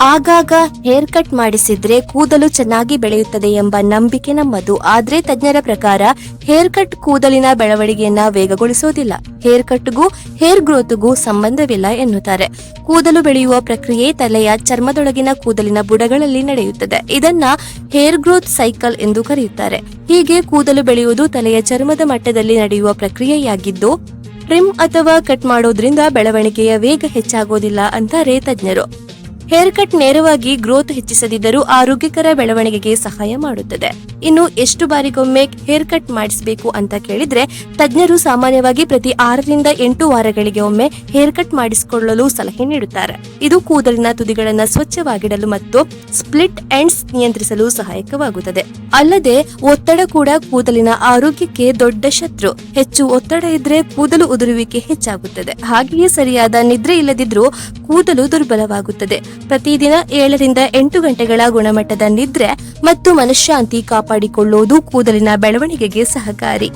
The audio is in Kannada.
ಆಗಾಗ ಹೇರ್ ಕಟ್ ಮಾಡಿಸಿದ್ರೆ ಕೂದಲು ಚೆನ್ನಾಗಿ ಬೆಳೆಯುತ್ತದೆ ಎಂಬ ನಂಬಿಕೆ ನಮ್ಮದು. ಆದ್ರೆ ತಜ್ಞರ ಪ್ರಕಾರ ಹೇರ್ ಕಟ್ ಕೂದಲಿನ ಬೆಳವಣಿಗೆಯನ್ನ ವೇಗಗೊಳಿಸೋದಿಲ್ಲ. ಹೇರ್ ಕಟ್ಗೂ ಹೇರ್ ಗ್ರೋತ್ಗೂ ಸಂಬಂಧವಿಲ್ಲ ಎನ್ನುತ್ತಾರೆ. ಕೂದಲು ಬೆಳೆಯುವ ಪ್ರಕ್ರಿಯೆ ತಲೆಯ ಚರ್ಮದೊಳಗಿನ ಕೂದಲಿನ ಬುಡಗಳಲ್ಲಿ ನಡೆಯುತ್ತದೆ. ಇದನ್ನ ಹೇರ್ ಗ್ರೋತ್ ಸೈಕಲ್ ಎಂದು ಕರೆಯುತ್ತಾರೆ. ಹೀಗೆ ಕೂದಲು ಬೆಳೆಯುವುದು ತಲೆಯ ಚರ್ಮದ ಮಟ್ಟದಲ್ಲಿ ನಡೆಯುವ ಪ್ರಕ್ರಿಯೆಯಾಗಿದ್ದು, ಟ್ರಿಮ್ ಅಥವಾ ಕಟ್ ಮಾಡೋದ್ರಿಂದ ಬೆಳವಣಿಗೆಯ ವೇಗ ಹೆಚ್ಚಾಗೋದಿಲ್ಲ ಅಂತಾರೆ ತಜ್ಞರು. ಹೇರ್ ಕಟ್ ನೇರವಾಗಿ ಗ್ರೋತ್ ಹೆಚ್ಚಿಸದಿದ್ದರೂ ಆರೋಗ್ಯಕರ ಬೆಳವಣಿಗೆಗೆ ಸಹಾಯ ಮಾಡುತ್ತದೆ. ಇನ್ನು ಎಷ್ಟು ಬಾರಿಗೊಮ್ಮೆ ಹೇರ್ ಕಟ್ ಮಾಡಿಸಬೇಕು ಅಂತ ಕೇಳಿದ್ರೆ, ತಜ್ಞರು ಸಾಮಾನ್ಯವಾಗಿ ಪ್ರತಿ 6 ರಿಂದ 8 ವಾರಗಳಿಗೆ ಒಮ್ಮೆ ಹೇರ್ ಕಟ್ ಮಾಡಿಸಿಕೊಳ್ಳಲು ಸಲಹೆ ನೀಡುತ್ತಾರೆ. ಇದು ಕೂದಲಿನ ತುದಿಗಳನ್ನು ಸ್ವಚ್ಛವಾಗಿಡಲು ಮತ್ತು ಸ್ಪ್ಲಿಟ್ ಎಂಡ್ಸ್ ನಿಯಂತ್ರಿಸಲು ಸಹಾಯಕವಾಗುತ್ತದೆ. ಅಲ್ಲದೆ ಒತ್ತಡ ಕೂಡ ಕೂದಲಿನ ಆರೋಗ್ಯಕ್ಕೆ ದೊಡ್ಡ ಶತ್ರು. ಹೆಚ್ಚು ಒತ್ತಡ ಇದ್ರೆ ಕೂದಲು ಉದುರುವಿಕೆ ಹೆಚ್ಚಾಗುತ್ತದೆ. ಹಾಗೆಯೇ ಸರಿಯಾದ ನಿದ್ರೆ ಇಲ್ಲದಿದ್ರೂ ಕೂದಲು ದುರ್ಬಲವಾಗುತ್ತದೆ. ಪ್ರತಿದಿನ 7 ರಿಂದ 8 ಗಂಟೆಗಳ ಗುಣಮಟ್ಟದ ನಿದ್ರೆ ಮತ್ತು ಮನಃಶಾಂತಿ ಕಾಪಾಡಿಕೊಳ್ಳುವುದು ಕೂದಲಿನ ಬೆಳವಣಿಗೆಗೆ ಸಹಕಾರಿ.